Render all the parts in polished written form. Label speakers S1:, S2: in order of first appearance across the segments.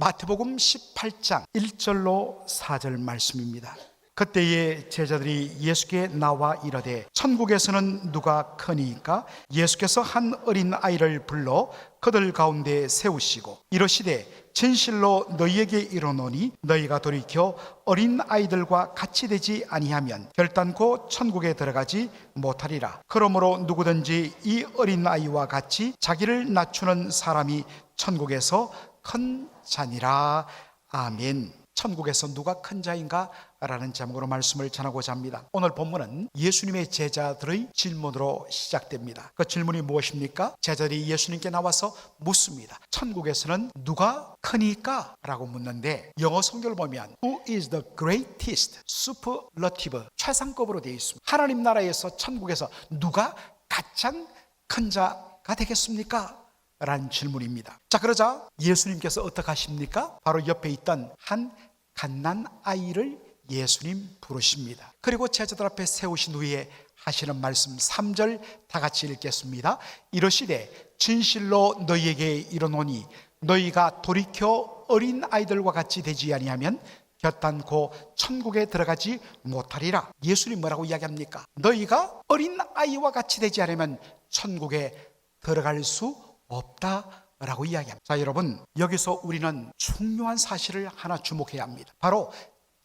S1: 마태복음 18장 1절로 4절 말씀입니다. 그때에 제자들이 예수께 나와 이르되 천국에서는 누가 크니까? 예수께서 한 어린 아이를 불러 그들 가운데 세우시고 이르시되 진실로 너희에게 이르노니 너희가 돌이켜 어린 아이들과 같이 되지 아니하면 결단코 천국에 들어가지 못하리라. 그러므로 누구든지 이 어린 아이와 같이 자기를 낮추는 사람이 천국에서 큰 자니라. 아멘. 천국에서 누가 큰 자인가? 라는 제목으로 말씀을 전하고자 합니다. 오늘 본문은 예수님의 제자들의 질문으로 시작됩니다. 그 질문이 무엇입니까? 제자들이 예수님께 나와서 묻습니다. 천국에서는 누가 크니까? 라고 묻는데 영어 성경을 보면 Who is the greatest? superlative, 최상급으로 되어 있습니다. 하나님 나라에서 천국에서 누가 가장 큰 자가 되겠습니까? 라는 질문입니다. 자, 그러자 예수님께서 어떻게 하십니까? 바로 옆에 있던 한 갓난 아이를 예수님 부르십니다. 그리고 제자들 앞에 세우신 후에 하시는 말씀 3절 다 같이 읽겠습니다. 이르시되 진실로 너희에게 이르노니 너희가 돌이켜 어린 아이들과 같이 되지 아니하면 결단코 천국에 들어가지 못하리라. 예수님 뭐라고 이야기합니까? 너희가 어린 아이와 같이 되지 않으면 천국에 들어갈 수 없다라고 이야기합니다. 자, 여러분, 여기서 우리는 중요한 사실을 하나 주목해야 합니다. 바로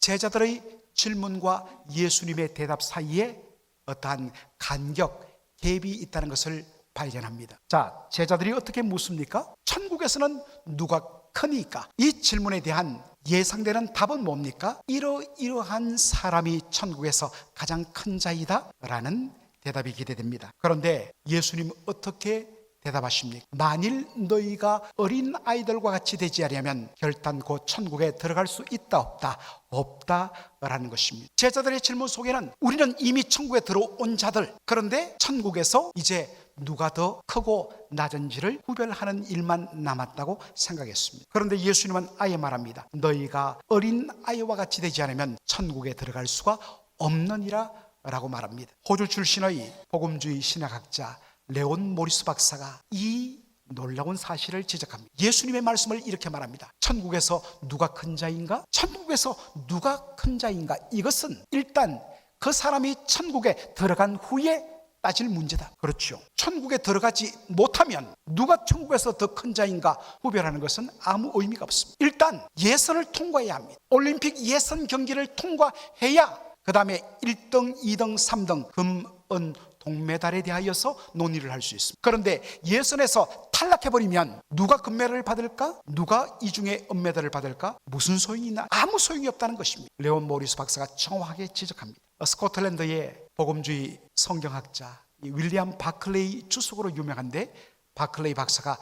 S1: 제자들의 질문과 예수님의 대답 사이에 어떠한 간격, 갭이 있다는 것을 발견합니다. 자, 제자들이 어떻게 묻습니까? 천국에서는 누가 크니까? 이 질문에 대한 예상되는 답은 뭡니까? 이러이러한 사람이 천국에서 가장 큰 자이다 라는 대답이 기대됩니다. 그런데 예수님 어떻게 대답하십니까? 만일 너희가 어린 아이들과 같이 되지 않으면 결단코 천국에 들어갈 수 있다 없다? 없다라는 것입니다. 제자들의 질문 속에는 우리는 이미 천국에 들어온 자들, 그런데 천국에서 이제 누가 더 크고 낮은지를 구별하는 일만 남았다고 생각했습니다. 그런데 예수님은 아예 말합니다. 너희가 어린 아이와 같이 되지 않으면 천국에 들어갈 수가 없느니라 라고 말합니다. 호주 출신의 복음주의 신학학자 레온 모리스 박사가 이 놀라운 사실을 지적합니다. 예수님의 말씀을 이렇게 말합니다. 천국에서 누가 큰 자인가? 천국에서 누가 큰 자인가? 이것은 일단 그 사람이 천국에 들어간 후에 따질 문제다. 그렇죠. 천국에 들어가지 못하면 누가 천국에서 더 큰 자인가 구별하는 것은 아무 의미가 없습니다. 일단 예선을 통과해야 합니다. 올림픽 예선 경기를 통과해야 그 다음에 1등, 2등, 3등 금, 은, 동메달에 대하여서 논의를 할 수 있습니다. 그런데 예선에서 탈락해버리면 누가 금메달을 받을까? 누가 이 중에 은메달을 받을까? 무슨 소용이 있나? 아무 소용이 없다는 것입니다. 레온 모리스 박사가 정확하게 지적합니다. 스코틀랜드의 복음주의 성경학자 윌리엄 바클레이 주석으로 유명한데 바클레이 박사가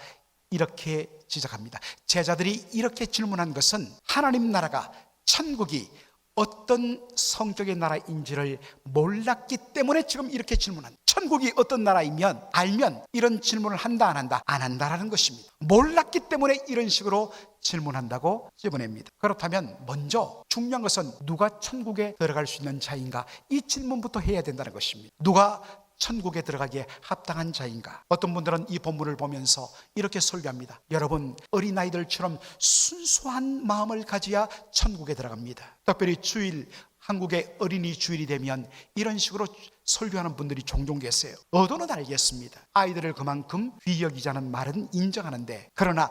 S1: 이렇게 지적합니다. 제자들이 이렇게 질문한 것은 하나님 나라가, 천국이 어떤 성격의 나라인지를 몰랐기 때문에 지금 이렇게 질문한다. 천국이 어떤 나라이면 알면 이런 질문을 한다 안 한다? 안 한다라는 것입니다. 몰랐기 때문에 이런 식으로 질문한다고 집어냅니다. 그렇다면 먼저 중요한 것은 누가 천국에 들어갈 수 있는 자인가? 이 질문부터 해야 된다는 것입니다. 누가 천국에 들어가기에 합당한 자인가? 어떤 분들은 이 본문을 보면서 이렇게 설교합니다. 여러분, 어린아이들처럼 순수한 마음을 가져야 천국에 들어갑니다. 특별히 주일, 한국의 어린이 주일이 되면 이런 식으로 설교하는 분들이 종종 계세요. 의도는 알겠습니다. 아이들을 그만큼 귀히 여기자는 말은 인정하는데, 그러나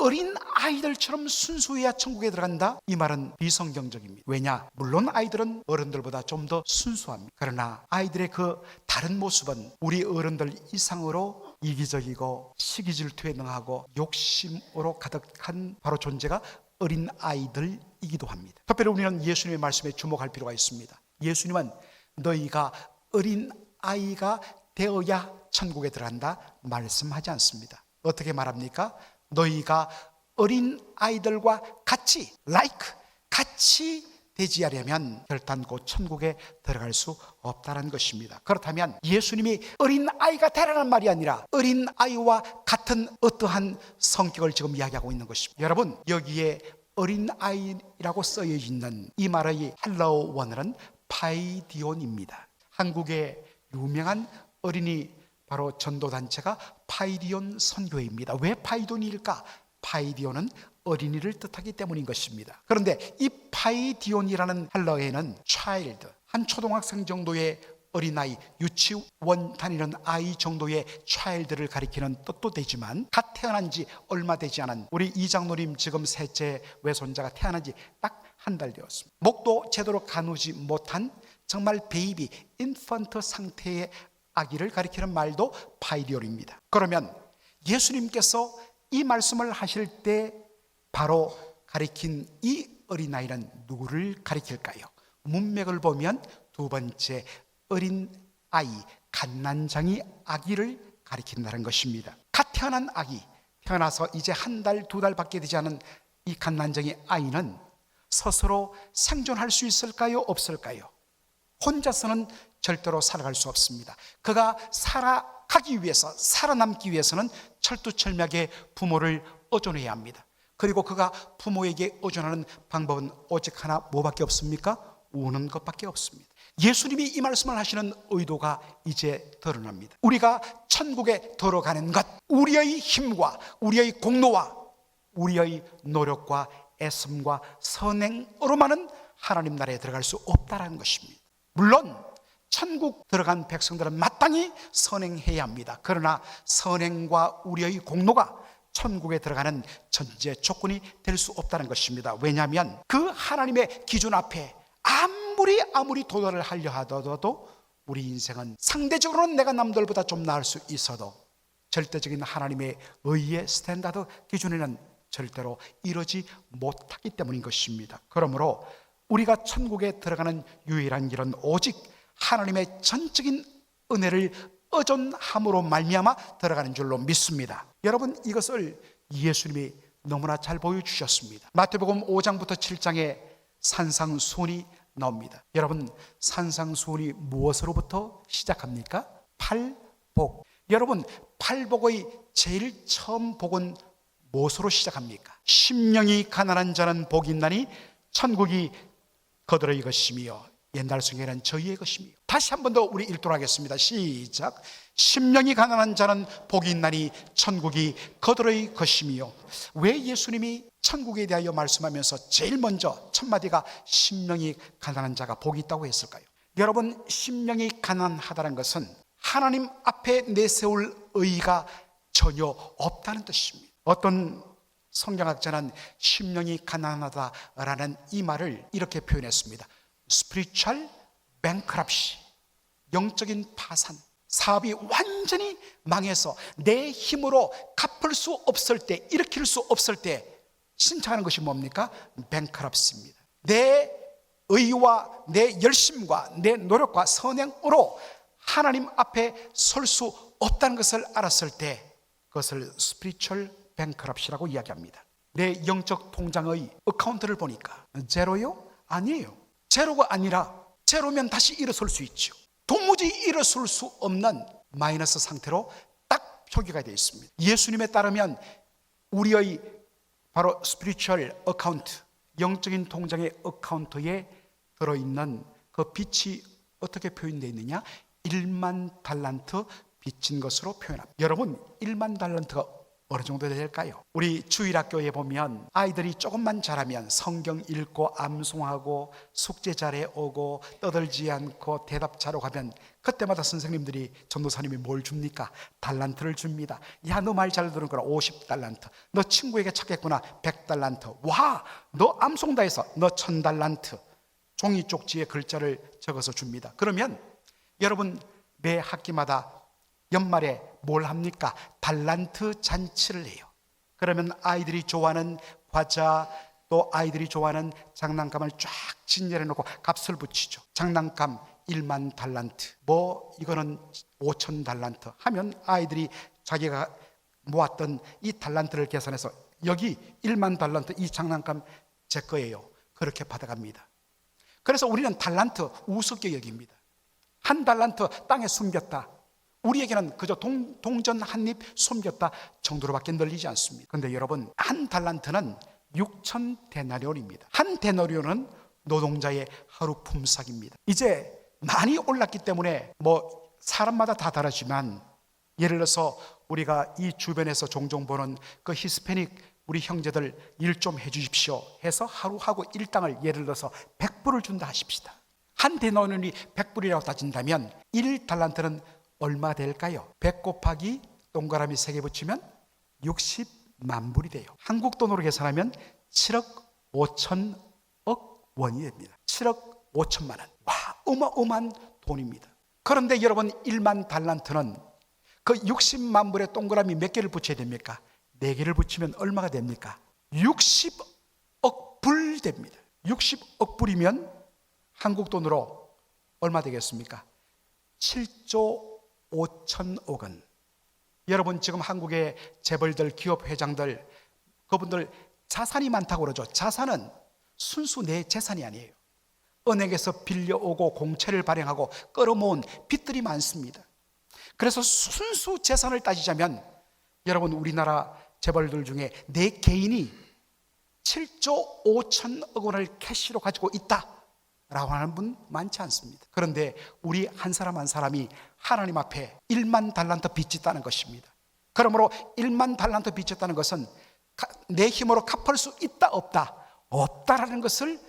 S1: 어린 아이들처럼 순수해야 천국에 들어간다? 이 말은 비성경적입니다. 왜냐? 물론 아이들은 어른들보다 좀 더 순수합니다. 그러나 아이들의 그 다른 모습은 우리 어른들 이상으로 이기적이고 시기질투에 능하고 욕심으로 가득한 바로 존재가 어린 아이들이기도 합니다. 특별히 우리는 예수님의 말씀에 주목할 필요가 있습니다. 예수님은 너희가 어린 아이가 되어야 천국에 들어간다 말씀하지 않습니다. 어떻게 말합니까? 너희가 어린 아이들과 같이 같이 되지 않으면 결단코 천국에 들어갈 수 없다는 것입니다. 그렇다면 예수님이 어린 아이가 되라는 말이 아니라 어린 아이와 같은 어떠한 성격을 지금 이야기하고 있는 것입니다. 여러분, 여기에 어린 아이라고 쓰여 있는 이 말의 헬라어 원어는 파이디온입니다. 한국의 유명한 어린이 바로 전도단체가 파이디온 선교회입니다. 왜 파이디온일까? 파이디온은 어린이를 뜻하기 때문인 것입니다. 그런데 이 파이디온이라는 헬라어에는 child, 한 초등학생 정도의 어린아이, 유치원 다니는 아이 정도의 child를 가리키는 뜻도 되지만, 갓 태어난 지 얼마 되지 않은 우리 이장로님 지금 셋째 외손자가 태어난 지 딱 한 달 되었습니다. 목도 제대로 가누지 못한 정말 베이비, 인펀트 상태의 아기를 가리키는 말도 파이디온입니다. 그러면 예수님께서 이 말씀을 하실 때 바로 가리킨 이 어린아이는 누구를 가리킬까요? 문맥을 보면 두 번째 어린 아이, 갓난장이 아기를 가리킨다는 것입니다. 갓 태어난 아기, 태어나서 이제 한 달, 두 달밖에 되지 않은 이 갓난장이 아이는 스스로 생존할 수 있을까요? 없을까요? 혼자서는 절대로 살아갈 수 없습니다. 그가 살아가기 위해서, 살아남기 위해서는 철두철미하게 부모를 의존해야 합니다. 그리고 그가 부모에게 의존하는 방법은 오직 하나, 뭐밖에 없습니까? 우는 것밖에 없습니다. 예수님이 이 말씀을 하시는 의도가 이제 드러납니다. 우리가 천국에 들어가는 것, 우리의 힘과 우리의 공로와 우리의 노력과 애씀과 선행으로만은 하나님 나라에 들어갈 수 없다는 것입니다. 물론 천국 들어간 백성들은 마땅히 선행해야 합니다. 그러나 선행과 우리의 공로가 천국에 들어가는 전제 조건이 될 수 없다는 것입니다. 왜냐하면 그 하나님의 기준 앞에 아무리 도달을 하려 하더라도 우리 인생은 상대적으로는 내가 남들보다 좀 나을 수 있어도 절대적인 하나님의 의의 스탠다드 기준에는 절대로 이르지 못하기 때문인 것입니다. 그러므로 우리가 천국에 들어가는 유일한 길은 오직 하나님의 전적인 은혜를 의존함으로 말미암아 들어가는 줄로 믿습니다. 여러분, 이것을 예수님이 너무나 잘 보여주셨습니다. 마태복음 5장부터 7장에 산상수훈이 나옵니다. 여러분, 산상수훈이 무엇으로부터 시작합니까? 팔복. 여러분, 팔복의 제일 처음 복은 무엇으로 시작합니까? 심령이 가난한 자는 복이 있나니 천국이 그들의 것이며 옛날 성경에는 저희의 것이며. 다시 한 번 더 우리 읽도록 하겠습니다. 시작. 심령이 가난한 자는 복이 있나니 천국이 그들의 것이며. 왜 예수님이 천국에 대하여 말씀하면서 제일 먼저 첫 마디가 심령이 가난한 자가 복이 있다고 했을까요? 여러분, 심령이 가난하다는 것은 하나님 앞에 내세울 의의가 전혀 없다는 뜻입니다. 어떤 성경학자는 심령이 가난하다라는 이 말을 이렇게 표현했습니다. Spiritual bankruptcy, 영적인 파산. 사업이 완전히 망해서 내 힘으로 갚을 수 없을 때, 일으킬 수 없을 때 신청하는 것이 뭡니까? bankruptcy입니다. 내 의와 내 열심과 내 노력과 선행으로 하나님 앞에 설 수 없다는 것을 알았을 때 그것을 spiritual bankruptcy라고 이야기합니다. 내 영적 통장의 어카운트를 보니까 제로요? 아니에요. 제로가 아니라 제로면 다시 일어설 수 있죠. 도무지 일어설 수 없는 마이너스 상태로 딱 표기가 되어 있습니다. 예수님에 따르면 우리의 바로 spiritual account, 영적인 통장의 어카운트에 들어있는 그 빚이 어떻게 표현되어 있느냐? 1만 달란트 빚진 것으로 표현합니다. 여러분, 1만 달란트가 어느 정도 될까요? 우리 주일학교에 보면 아이들이 조금만 자라면 성경 읽고 암송하고 숙제 잘해 오고 떠들지 않고 대답 잘하고 가면 그때마다 선생님들이, 전도사님이 뭘 줍니까? 달란트를 줍니다. 야, 너 말 잘 들은 거라 50달란트. 너 친구에게 찾겠구나 100달란트. 와, 너 암송 다 해서 너 1000달란트. 종이 쪽지에 글자를 적어서 줍니다. 그러면 여러분, 매 학기마다 연말에 뭘 합니까? 달란트 잔치를 해요. 그러면 아이들이 좋아하는 과자, 또 아이들이 좋아하는 장난감을 쫙 진열해 놓고 값을 붙이죠. 장난감 1만 달란트, 뭐 이거는 5천 달란트 하면 아이들이 자기가 모았던 이 달란트를 계산해서 여기 1만 달란트, 이 장난감 제 거예요. 그렇게 받아갑니다. 그래서 우리는 달란트 우습게 여깁니다. 한 달란트 땅에 숨겼다. 우리에게는 그저 동전 한 입 숨겼다 정도로밖에 늘리지 않습니다. 그런데 여러분, 한 달란트는 6천 데나리온입니다. 한 데나리온은 노동자의 하루 품삯입니다. 이제 많이 올랐기 때문에 뭐 사람마다 다 다르지만, 예를 들어서 우리가 이 주변에서 종종 보는 그 히스패닉 우리 형제들 일 좀 해주십시오 해서 하루하고 일당을 예를 들어서 100불을 준다 하십시다. 한 데나리온이 100불이라고 따진다면 1달란트는 얼마 될까요? 100 곱하기 동그라미 3개 붙이면 60만 불이 돼요. 한국 돈으로 계산하면 7억 5천억 원이 됩니다. 7억 5천만 원. 와, 어마어마한 돈입니다. 그런데 여러분, 1만 달란트는 그 60만 불에 동그라미 몇 개를 붙여야 됩니까? 4개를 붙이면 얼마가 됩니까? 60억 불 됩니다. 60억 불이면 한국 돈으로 얼마 되겠습니까? 7조 5천억 원. 여러분, 지금 한국의 재벌들, 기업 회장들, 그분들 자산이 많다고 그러죠. 자산은 순수 내 재산이 아니에요. 은행에서 빌려오고 공채를 발행하고 끌어모은 빚들이 많습니다. 그래서 순수 재산을 따지자면 여러분, 우리나라 재벌들 중에 내 개인이 7조 5천억 원을 캐시로 가지고 있다라고 하는 분 많지 않습니다. 그런데 우리 한 사람 한 사람이 하나님 앞에 1만 달란트 빚이 있다는 것입니다. 그러므로 1만 달란트 빚이 있다는 것은 내 힘으로 갚을 수 있다 없다? 없다라는 것을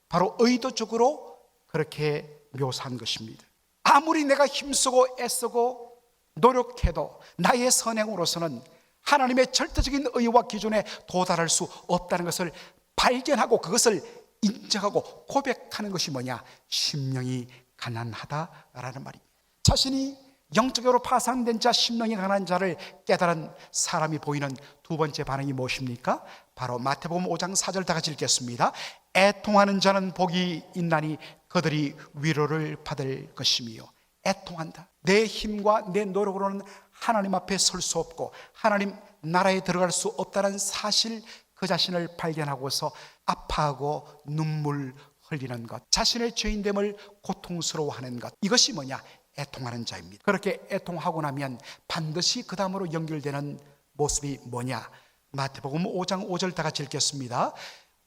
S1: 바로 의도적으로 그렇게 묘사한 것입니다. 아무리 내가 힘쓰고 애쓰고 노력해도 나의 선행으로서는 하나님의 절대적인 의와 기준에 도달할 수 없다는 것을 발견하고 그것을 인정하고 고백하는 것이 뭐냐? 심령이 가난하다라는 말입니다. 자신이 영적으로 파산된 자, 심령이 가난한 자를 깨달은 사람이 보이는 두 번째 반응이 무엇입니까? 바로 마태복음 5장 4절 다 같이 읽겠습니다. 애통하는 자는 복이 있나니 그들이 위로를 받을 것이며. 애통한다. 내 힘과 내 노력으로는 하나님 앞에 설 수 없고 하나님 나라에 들어갈 수 없다는 사실, 그 자신을 발견하고서 아파하고 눈물 흘리는 것, 자신의 죄인됨을 고통스러워하는 것, 이것이 뭐냐? 애통하는 자입니다. 그렇게 애통하고 나면 반드시 그 다음으로 연결되는 모습이 뭐냐? 마태복음 5장 5절 다 같이 읽겠습니다.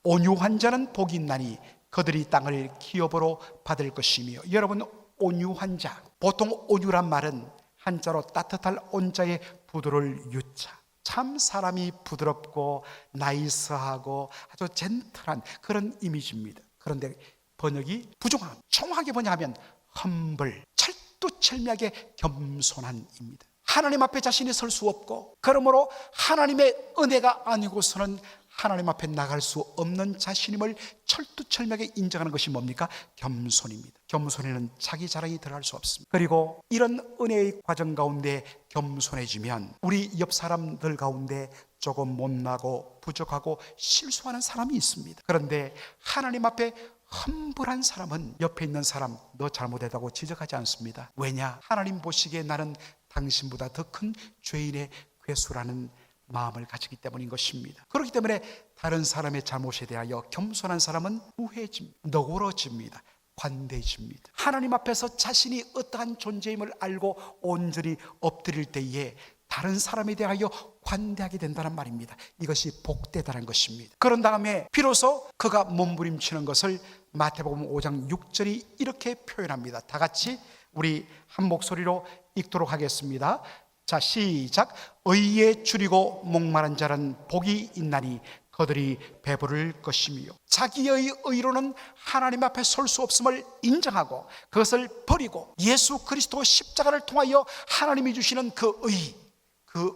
S1: 온유한 자는 복이 있나니 그들이 땅을 기업으로 받을 것이며. 여러분, 온유한 자, 보통 온유란 말은 한자로 따뜻할 온자의 부드러울 유자, 참 사람이 부드럽고 나이스하고 아주 젠틀한 그런 이미지입니다. 그런데 번역이 부정합니다. 정확하게 뭐냐면 humble, 철두철미하게 겸손한입니다. 하나님 앞에 자신이 설 수 없고 그러므로 하나님의 은혜가 아니고서는 하나님 앞에 나갈 수 없는 자신임을 철두철미하게 인정하는 것이 뭡니까? 겸손입니다. 겸손에는 자기 자랑이 들어갈 수 없습니다. 그리고 이런 은혜의 과정 가운데 겸손해지면 우리 옆 사람들 가운데 조금 못나고 부족하고 실수하는 사람이 있습니다. 그런데 하나님 앞에 험불한 사람은 옆에 있는 사람 너 잘못했다고 지적하지 않습니다. 왜냐? 하나님 보시기에 나는 당신보다 더 큰 죄인의 괴수라는 마음을 가지기 때문인 것입니다. 그렇기 때문에 다른 사람의 잘못에 대하여 겸손한 사람은 우회집니다. 너그러집니다. 관대해집니다. 하나님 앞에서 자신이 어떠한 존재임을 알고 온전히 엎드릴 때에 다른 사람에 대하여 관대하게 된다는 말입니다. 이것이 복되다는 것입니다. 그런 다음에 비로소 그가 몸부림치는 것을 마태복음 5장 6절이 이렇게 표현합니다. 다 같이 우리 한 목소리로 읽도록 하겠습니다. 자, 시작. 의에 줄이고 목마른 자는 복이 있나니 그들이 배부를 것이며. 자기의 의로는 하나님 앞에 설 수 없음을 인정하고 그것을 버리고 예수 그리스도 십자가를 통하여 하나님이 주시는 그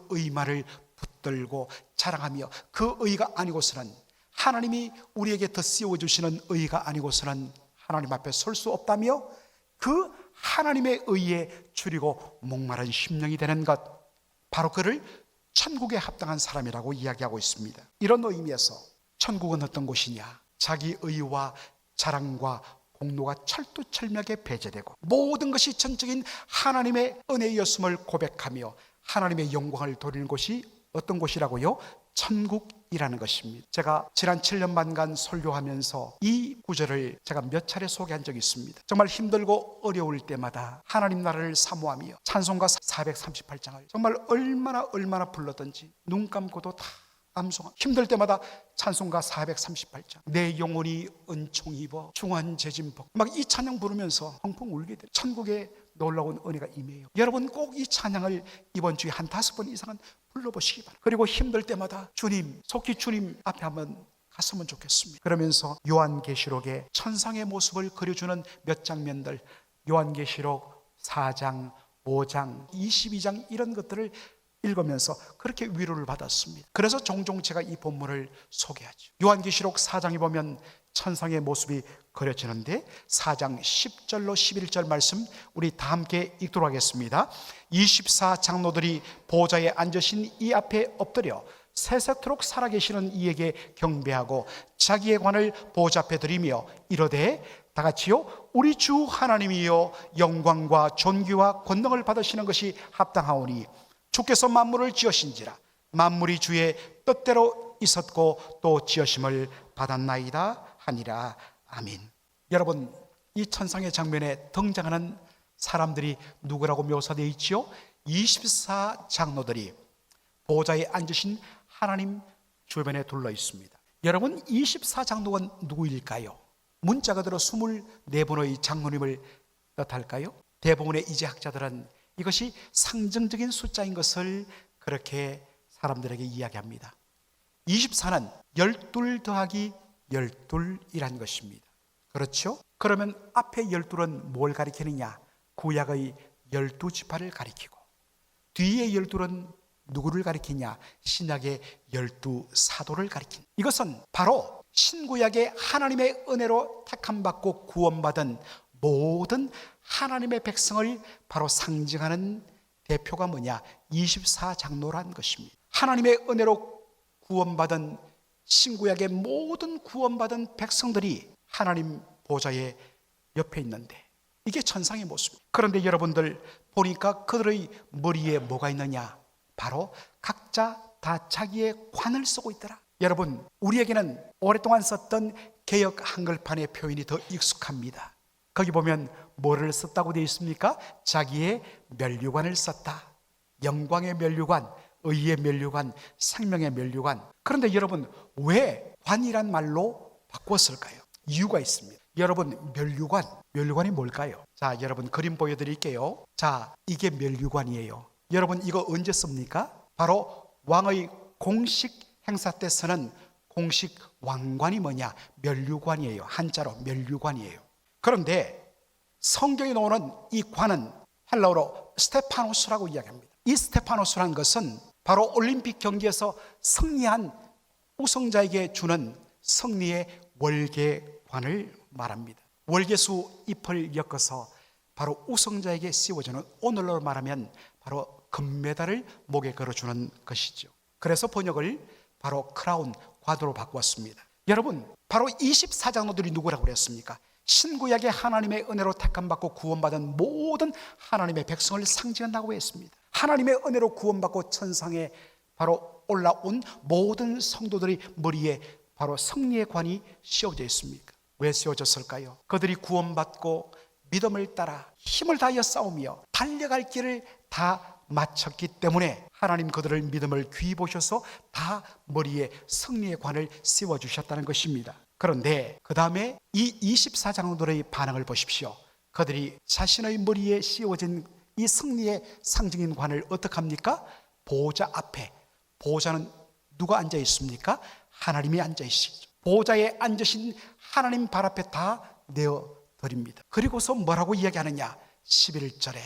S1: 의만을 붙들고 자랑하며 그 의가 아니고서는 하나님이 우리에게 더 씌워주시는 의가 아니고서는 하나님 앞에 설 수 없다며 그 하나님의 의에 줄이고 목마른 심령이 되는 것, 바로 그를 천국에 합당한 사람이라고 이야기하고 있습니다. 이런 의미에서 천국은 어떤 곳이냐? 자기 의와 자랑과 공로가 철두철미하게 배제되고 모든 것이 전적인 하나님의 은혜였음을 고백하며 하나님의 영광을 돌리는 곳이 어떤 곳이라고요? 천국이라는 것입니다. 제가 지난 7년 반간 설교하면서 이 구절을 제가 몇 차례 소개한 적이 있습니다. 정말 힘들고 어려울 때마다 하나님 나라를 사모하며 찬송가 438장을 정말 얼마나 불렀던지 눈 감고도 다 암송합니다. 힘들 때마다 찬송가 438장 내 영혼이 은총 입어 중한 재진복 막 이 찬양 부르면서 펑펑 울게 돼요. 천국에 놀라운 은혜가 임해요. 여러분 꼭 이 찬양을 이번 주에 한 5번 이상은 불러보시기 바랍니다. 그리고 힘들 때마다 주님, 속히 주님 앞에 한번 갔으면 좋겠습니다. 그러면서 요한계시록의 천상의 모습을 그려주는 몇 장면들, 요한계시록 4장, 5장, 22장 이런 것들을 읽으면서 그렇게 위로를 받았습니다. 그래서 종종 제가 이 본문을 소개하죠. 요한계시록 4장에 보면 천상의 모습이 그려지는데 4장 10절로 11절 말씀 우리 다 함께 읽도록 하겠습니다. 24장로들이 보좌에 앉으신 이 앞에 엎드려 세세토록 살아계시는 이에게 경배하고 자기의 관을 보좌 앞에 드리며 이르되 다 같이요, 우리 주 하나님이여 영광과 존귀와 권능을 받으시는 것이 합당하오니 주께서 만물을 지으신지라 만물이 주의 뜻대로 있었고 또 지으심을 받았나이다 하니라. 아멘. 여러분, 이 천상의 장면에 등장하는 사람들이 누구라고 묘사되어 있지요? 24장로들이 보좌에 앉으신 하나님 주변에 둘러 있습니다. 여러분, 24장로가 누구일까요? 문자가 들어 24분의 장로님을 뜻할까요? 대부분의 이재학자들은 이것이 상징적인 숫자인 것을 그렇게 사람들에게 이야기합니다. 24는 12 더하기 12이란 것입니다. 그렇죠? 그러면 앞에 12는 뭘 가리키느냐? 구약의 12지파를 가리키고 뒤에 12는 누구를 가리키냐? 신약의 12사도를 가리킨. 이것은 바로 신구약의 하나님의 은혜로 택함받고 구원받은 모든 하나님의 백성을 바로 상징하는 대표가 뭐냐? 24장로란 것입니다. 하나님의 은혜로 구원받은 신구약의 모든 구원받은 백성들이 하나님 보좌의 옆에 있는데 이게 천상의 모습입니다. 그런데 여러분들 보니까 그들의 머리에 뭐가 있느냐? 바로 각자 다 자기의 관을 쓰고 있더라. 여러분, 우리에게는 오랫동안 썼던 개역 한글판의 표현이 더 익숙합니다. 거기 보면 뭐를 썼다고 되어 있습니까? 자기의 면류관을 썼다. 영광의 면류관, 의의 면류관, 생명의 면류관. 그런데 여러분, 왜 관이란 말로 바꿨을까요? 이유가 있습니다. 여러분, 면류관이 뭘까요? 자, 여러분 그림 보여드릴게요. 자, 이게 면류관이에요. 여러분, 이거 언제 씁니까? 바로 왕의 공식 행사 때 쓰는 공식 왕관이 뭐냐? 면류관이에요. 한자로 면류관이에요. 그런데 성경에 나오는 이 관은 헬라어로 스테파노스라고 이야기합니다. 이 스테파노스라는 것은 바로 올림픽 경기에서 승리한 우승자에게 주는 승리의 월계관을 말합니다. 월계수 잎을 엮어서 바로 우승자에게 씌워주는, 오늘로 말하면 바로 금메달을 목에 걸어주는 것이죠. 그래서 번역을 바로 크라운, 과도로 바꾸었습니다. 여러분, 바로 24장로들이 누구라고 그랬습니까? 신구약의 하나님의 은혜로 택함받고 구원받은 모든 하나님의 백성을 상징한다고 했습니다. 하나님의 은혜로 구원받고 천상에 바로 올라온 모든 성도들의 머리에 바로 승리의 관이 씌워져 있습니까? 왜 씌워졌을까요? 그들이 구원받고 믿음을 따라 힘을 다하여 싸우며 달려갈 길을 다 마쳤기 때문에 하나님 그들을 믿음을 귀히 보셔서 다 머리에 승리의 관을 씌워주셨다는 것입니다. 그런데 그 다음에 이 24장로들의 반응을 보십시오. 그들이 자신의 머리에 씌워진 이 승리의 상징인 관을 어떻게 합니까? 보좌 앞에, 보좌는 누가 앉아 있습니까? 하나님이 앉아 있으시죠. 보좌에 앉으신 하나님 발 앞에 다 내어드립니다. 그리고서 뭐라고 이야기하느냐? 11절에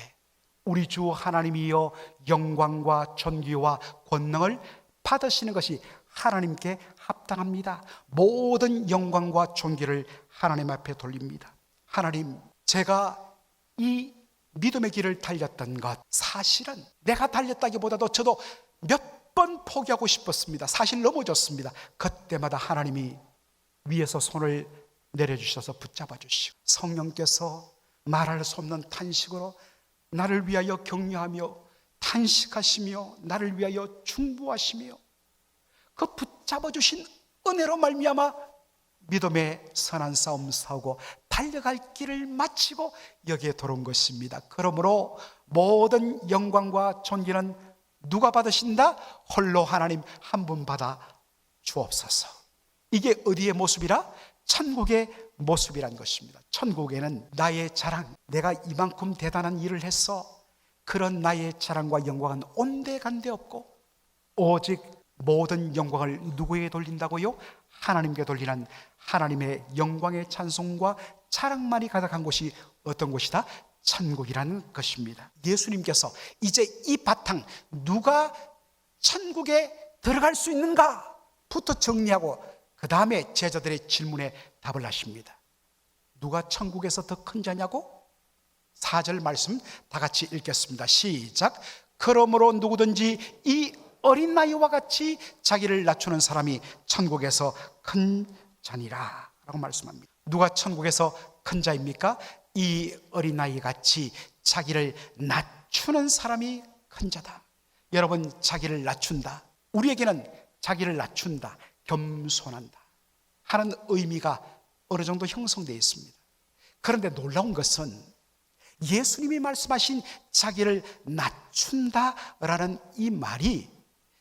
S1: 우리 주 하나님이여 영광과 존귀와 권능을 받으시는 것이 하나님께 합당합니다. 모든 영광과 존귀를 하나님 앞에 돌립니다. 하나님, 제가 이 믿음의 길을 달렸던 것, 사실은 내가 달렸다기보다도 저도 몇 번 포기하고 싶었습니다. 사실 넘어졌습니다. 그때마다 하나님이 위에서 손을 내려주셔서 붙잡아 주시고 성령께서 말할 수 없는 탄식으로 나를 위하여 격려하며 탄식하시며 나를 위하여 중보하시며 그 붙잡아 주신 은혜로 말미암아 믿음의 선한 싸움 싸우고 달려갈 길을 마치고 여기에 돌아온 것입니다. 그러므로 모든 영광과 존귀는 누가 받으신다? 홀로 하나님 한 분 받아 주옵소서. 이게 어디의 모습이라? 천국의 모습이란 것입니다. 천국에는 나의 자랑, 내가 이만큼 대단한 일을 했어, 그런 나의 자랑과 영광은 온데간데 없고 오직 모든 영광을 누구에게 돌린다고요? 하나님께 돌리는 하나님의 영광의 찬송과 자랑만이 가득한 곳이 어떤 곳이다? 천국이라는 것입니다. 예수님께서 이제 이 바탕, 누가 천국에 들어갈 수 있는가 부터 정리하고 그 다음에 제자들의 질문에 답을 하십니다. 누가 천국에서 더 큰 자냐고? 4절 말씀 다 같이 읽겠습니다. 시작. 그러므로 누구든지 이 어린 나이와 같이 자기를 낮추는 사람이 천국에서 큰 자니라 라고 말씀합니다. 누가 천국에서 큰 자입니까? 이 어린 나이 같이 자기를 낮추는 사람이 큰 자다. 여러분, 자기를 낮춘다, 우리에게는 자기를 낮춘다, 겸손한다 하는 의미가 어느 정도 형성되어 있습니다. 그런데 놀라운 것은 예수님이 말씀하신 자기를 낮춘다라는 이 말이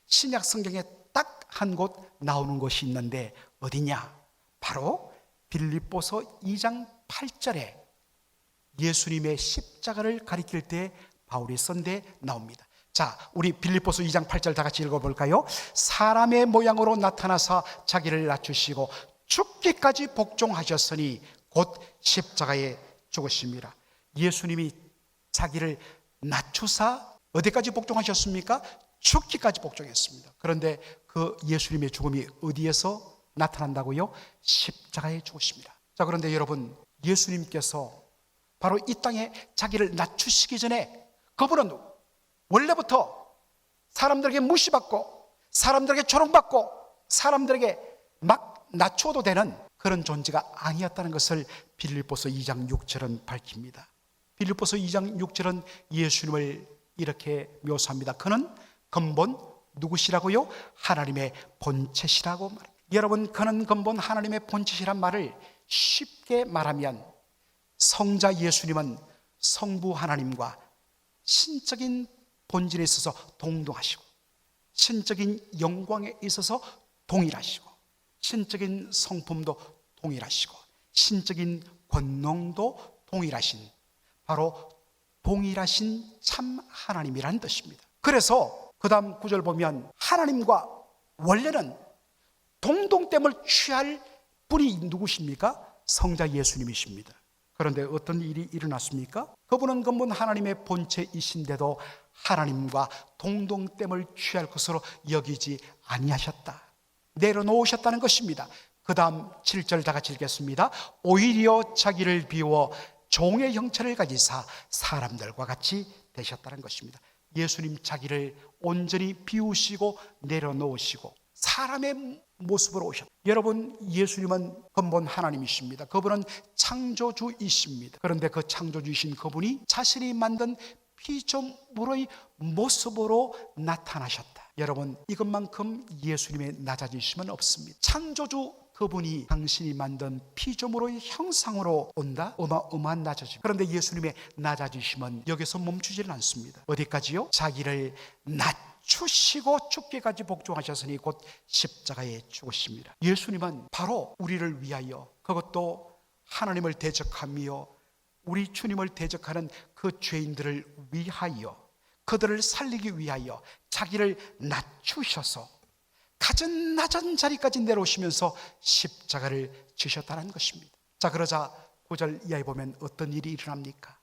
S1: 신약 성경에 딱 한 곳 나오는 곳이 있는데 어디냐? 바로 빌립보서 2장 8절에 예수님의 십자가를 가리킬 때 바울이 쓴 데 나옵니다. 자, 우리 빌립보서 2장 8절 다 같이 읽어볼까요? 사람의 모양으로 나타나사 자기를 낮추시고 죽기까지 복종하셨으니 곧 십자가에 죽으심이라. 예수님이 자기를 낮추사 어디까지 복종하셨습니까? 죽기까지 복종했습니다. 그런데 그 예수님의 죽음이 어디에서 나타난다고요? 십자가에 죽으십니다. 자, 그런데 여러분, 예수님께서 바로 이 땅에 자기를 낮추시기 전에 그분은 원래부터 사람들에게 무시받고 사람들에게 조롱받고 사람들에게 막 낮춰도 되는 그런 존재가 아니었다는 것을 빌립보서 2장 6절은 밝힙니다. 빌립보서 2장 6절은 예수님을 이렇게 묘사합니다. 그는 근본 누구시라고요? 하나님의 본체시라고 말합니다. 여러분, 그는 근본 하나님의 본체시란 말을 쉽게 말하면 성자 예수님은 성부 하나님과 신적인 본질에 있어서 동등하시고 신적인 영광에 있어서 동일하시고 신적인 성품도 동일하시고 신적인 권능도 동일하신, 바로 동일하신 참 하나님이라는 뜻입니다. 그래서 그 다음 9절 보면 하나님과 원래는 동등됨을 취할 분이 누구십니까? 성자 예수님이십니다. 그런데 어떤 일이 일어났습니까? 그분은 근본 하나님의 본체이신데도 하나님과 동등됨을 취할 것으로 여기지 아니하셨다, 내려놓으셨다는 것입니다. 그 다음 7절 다 같이 읽겠습니다. 오히려 자기를 비워 종의 형체를 가지사 사람들과 같이 되셨다는 것입니다. 예수님 자기를 온전히 비우시고 내려놓으시고 사람의 모습으로 오셨다. 여러분, 예수님은 근본 하나님이십니다. 그분은 창조주이십니다. 그런데 그 창조주이신 그분이 자신이 만든 피조물의 모습으로 나타나셨다. 여러분, 이것만큼 예수님의 낮아지심은 없습니다. 창조주 그분이 당신이 만든 피조물의 형상으로 온다? 어마어마한 낮아짐. 그런데 예수님의 낮아지심은 여기서 멈추지는 않습니다. 어디까지요? 자기를 낮추시고 죽기까지 복종하셨으니 곧 십자가에 죽으십니다. 예수님은 바로 우리를 위하여, 그것도 하나님을 대적하며 우리 주님을 대적하는 그 죄인들을 위하여, 그들을 살리기 위하여 자기를 낮추셔서 가장 낮은 자리까지 내려오시면서 십자가를 지셨다는 것입니다. 자, 그러자 9절 이하에 보면 어떤 일이 일어납니까?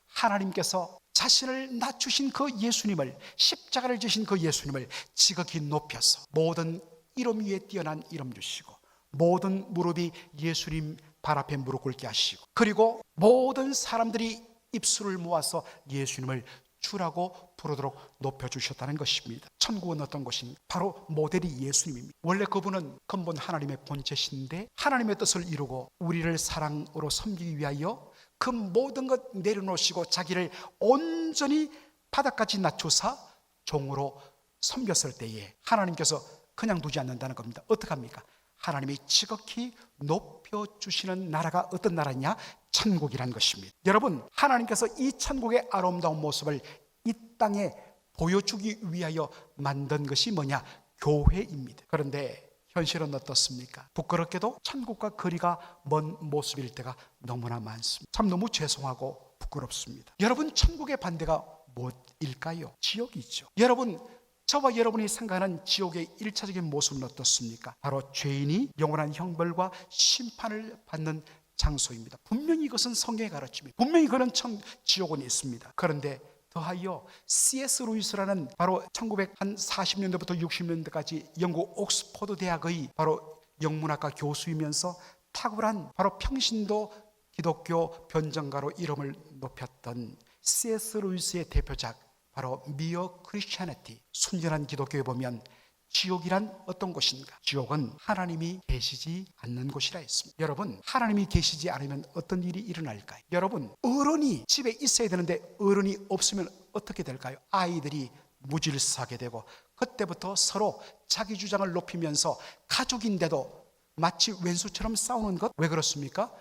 S1: 하나님께서 자신을 낮추신 그 예수님을, 십자가를 지신 그 예수님을 지극히 높여서 모든 이름 위에 뛰어난 이름 주시고 모든 무릎이 예수님 발 앞에 무릎 꿇게 하시고, 그리고 모든 사람들이 입술을 모아서 예수님을 주라고 부르도록 높여주셨다는 것입니다. 천국은 어떤 곳인가? 바로 모델이 예수님입니다. 원래 그분은 근본 하나님의 본체신데 하나님의 뜻을 이루고 우리를 사랑으로 섬기기 위하여 그 모든 것 내려놓으시고 자기를 온전히 바닥까지 낮추사 종으로 섬겼을 때에 하나님께서 그냥 두지 않는다는 겁니다. 어떻게 합니까? 하나님이 지극히 높여주시는 나라가 어떤 나라냐? 천국이란 것입니다. 여러분, 하나님께서 이 천국의 아름다운 모습을 이 땅에 보여주기 위하여 만든 것이 뭐냐? 교회입니다. 그런데 현실은 어떻습니까? 부끄럽게도 천국과 거리가 먼 모습일 때가 너무나 많습니다. 참 너무 죄송하고 부끄럽습니다. 여러분, 천국의 반대가 무엇일까요? 지옥이죠. 여러분, 저와 여러분이 생각하는 지옥의 1차적인 모습은 어떻습니까? 바로 죄인이 영원한 형벌과 심판을 받는 장소입니다. 분명히 이것은 성경의 가르침입니다. 분명히 그런 지옥은 있습니다. 그런데 더하여 C.S. 루이스라는 바로 1940년대부터 60년대까지 영국 옥스퍼드 대학의 바로 영문학과 교수이면서 탁월한 바로 평신도 기독교 변정가로 이름을 높였던 C.S. 루이스의 대표작 바로 미어 크리스티애니티, 순전한 기독교에 보면 지옥이란 어떤 곳인가? 지옥은 하나님이 계시지 않는 곳이라 했습니다. 여러분, 하나님이 계시지 않으면 어떤 일이 일어날까요? 여러분, 어른이 집에 있어야 되는데 어른이 없으면 어떻게 될까요? 아이들이 무질서하게 되고 그때부터 서로 자기 주장을 높이면서 가족인데도 마치 왼수처럼 싸우는 것. 왜 그렇습니까?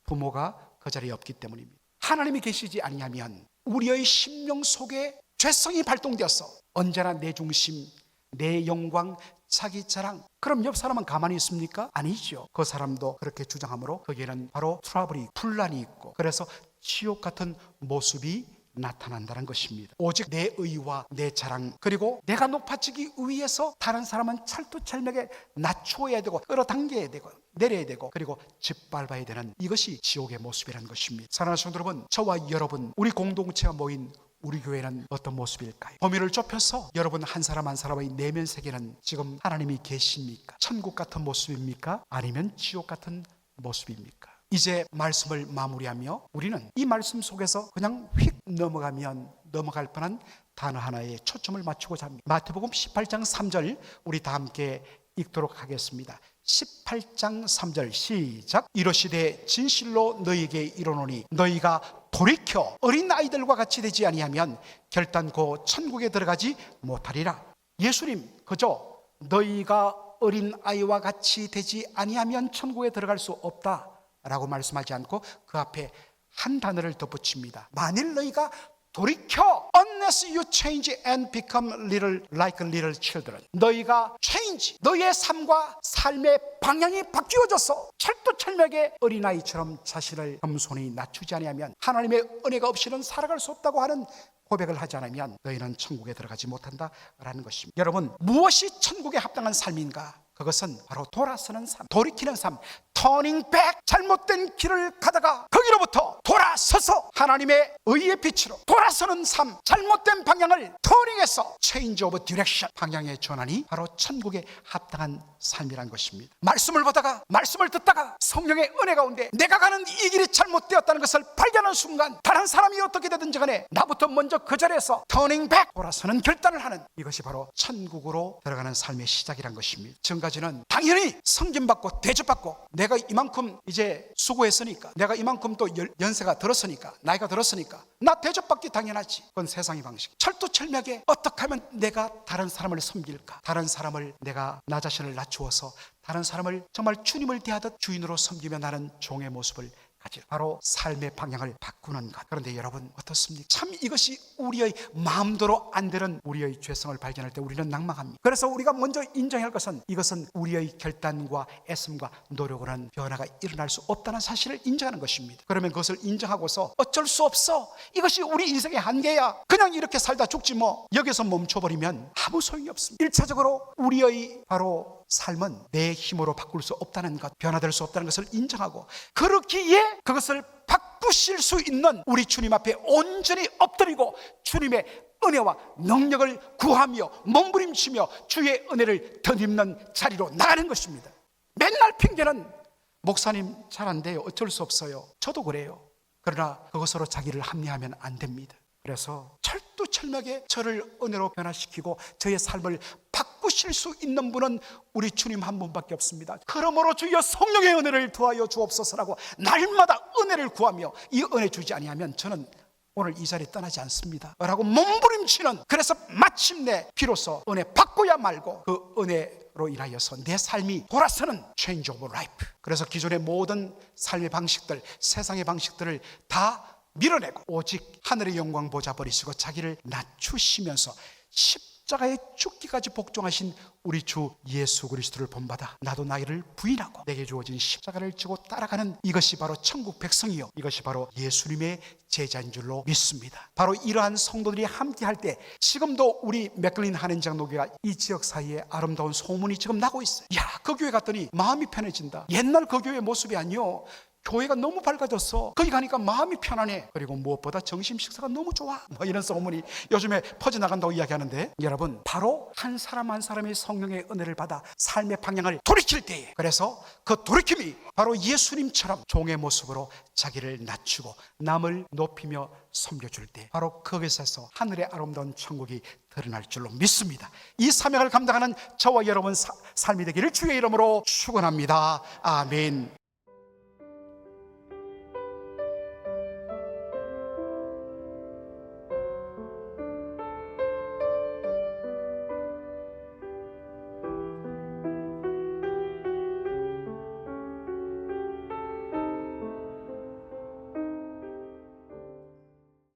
S1: 부모가 그 자리에 없기 때문입니다. 하나님이 계시지 아니하면 우리의 심령 속에 죄성이 발동되어서 언제나 내 중심, 내 영광, 자기 자랑. 그럼 옆 사람은 가만히 있습니까? 아니죠. 그 사람도 그렇게 주장하므로 거기에는 바로 트러블이, 분란이 있고 그래서 지옥 같은 모습이 나타난다는 것입니다. 오직 내 의와 내 자랑, 그리고 내가 높아지기 위해서 다른 사람은 철두철미하게 낮추어야 되고 끌어당겨야 되고 내려야 되고 그리고 짓밟아야 되는 이것이 지옥의 모습이라는 것입니다. 사랑하는 성도 여러분, 저와 여러분, 우리 공동체가 모인 우리 교회는 어떤 모습일까요? 범위를 좁혀서 여러분 한 사람 한 사람의 내면 세계는 지금 하나님이 계십니까? 천국 같은 모습입니까? 아니면 지옥 같은 모습입니까? 이제 말씀을 마무리하며 우리는 이 말씀 속에서 그냥 휙 넘어갈 뻔한 단어 하나에 초점을 맞추고자 합니다. 마태복음 18장 3절 우리 다 함께 읽도록 하겠습니다. 18장 3절 시작. 이러시되 진실로 너희에게 이르노니 너희가 돌이켜 어린 아이들과 같이 되지 아니하면 결단코 천국에 들어가지 못하리라. 예수님, 그저 너희가 어린 아이와 같이 되지 아니하면 천국에 들어갈 수 없다라고 말씀하지 않고 그 앞에 한 단어를 덧붙입니다. 만일 너희가 돌이켜, unless you change and become little like little children, 너희가 change, 너희의 삶과 삶의 방향이 바뀌어져서 철두철미하게 어린아이처럼 자신을 겸손히 낮추지 않으면, 하나님의 은혜가 없이는 살아갈 수 없다고 하는 고백을 하지 않으면 너희는 천국에 들어가지 못한다라는 것입니다. 여러분, 무엇이 천국에 합당한 삶인가? 그것은 바로 돌아서는 삶, 돌이키는 삶, turning back, 잘못된 길을 가다가 거기로부터 돌아서서 하나님의 의의 빛으로 돌아서는 삶, 잘못된 방향을 터닝해서 change of direction, 방향의 전환이 바로 천국에 합당한 삶이란 것입니다. 말씀을 보다가, 말씀을 듣다가 성령의 은혜 가운데 내가 가는 이 길이 잘못되었다는 것을 발견하는 순간 다른 사람이 어떻게 되든지 간에 나부터 먼저 그 자리에서 turning back, 돌아서는 결단을 하는, 이것이 바로 천국으로 들어가는 삶의 시작이란 것입니다. 지금까지는 당연히 성김받고 대접받고 내가 이만큼 이제 수고했으니까, 내가 이만큼 또 연세가 들었으니까, 나이가 들었으니까 나 대접받기 당연하지. 그건 세상의 방식. 철두철미하게 어떻게 하면 내가 다른 사람을 섬길까, 다른 사람을, 내가 나 자신을 낮추어서 다른 사람을 정말 주님을 대하듯 주인으로 섬기며 나는 종의 모습을 가질, 바로 삶의 방향을 바꾸는 것. 그런데 여러분 어떻습니까? 참 이것이 우리의 마음대로 안 되는 우리의 죄성을 발견할 때 우리는 낭망합니다. 그래서 우리가 먼저 인정해야 할 것은, 이것은 우리의 결단과 애씀과 노력으로는 변화가 일어날 수 없다는 사실을 인정하는 것입니다. 그러면 그것을 인정하고서 어쩔 수 없어, 이것이 우리 인생의 한계야, 그냥 이렇게 살다 죽지 뭐, 여기서 멈춰버리면 아무 소용이 없습니다. 1차적으로 우리의 바로 삶은 내 힘으로 바꿀 수 없다는 것, 변화될 수 없다는 것을 인정하고, 그렇기에 그것을 바꾸실 수 있는 우리 주님 앞에 온전히 엎드리고 주님의 은혜와 능력을 구하며 몸부림치며 주의 은혜를 덧입는 자리로 나가는 것입니다. 맨날 핑계는 목사님 잘 안 돼요, 어쩔 수 없어요. 저도 그래요. 그러나 그것으로 자기를 합리하면 안 됩니다. 그래서 철두철미하게 저를 은혜로 변화시키고 저의 삶을 바꾸실 수 있는 분은 우리 주님 한 분밖에 없습니다. 그러므로 주여 성령의 은혜를 더하여 주옵소서라고 날마다 은혜를 구하며, 이 은혜 주지 아니하면 저는 오늘 이 자리에 떠나지 않습니다 라고 몸부림치는, 그래서 마침내 비로소 은혜 받고야 말고 그 은혜로 인하여서 내 삶이 돌아서는 change of life. 그래서 기존의 모든 삶의 방식들, 세상의 방식들을 다 밀어내고 오직 하늘의 영광 보자 버리시고 자기를 낮추시면서 십자가에 죽기까지 복종하신 우리 주 예수 그리스도를 본받아 나도 나이를 부인하고 내게 주어진 십자가를 지고 따라가는 이것이 바로 천국 백성이요, 이것이 바로 예수님의 제자인 줄로 믿습니다. 바로 이러한 성도들이 함께할 때 지금도 우리 맥클린 한인 장로교가 이 지역 사이에 아름다운 소문이 지금 나고 있어요. 야, 그 교회 갔더니 마음이 편해진다. 옛날 그 교회 모습이 아니요, 교회가 너무 밝아졌어. 거기 가니까 마음이 편안해. 그리고 무엇보다 점심 식사가 너무 좋아. 뭐 이런 소문이 요즘에 퍼져나간다고 이야기하는데, 여러분, 바로 한 사람 한 사람이 성령의 은혜를 받아 삶의 방향을 돌이킬 때에, 그래서 그 돌이킴이 바로 예수님처럼 종의 모습으로 자기를 낮추고 남을 높이며 섬겨줄 때, 바로 거기서 하늘의 아름다운 천국이 드러날 줄로 믿습니다. 이 사명을 감당하는 저와 여러분 삶이 되기를 주의 이름으로 축원합니다. 아멘.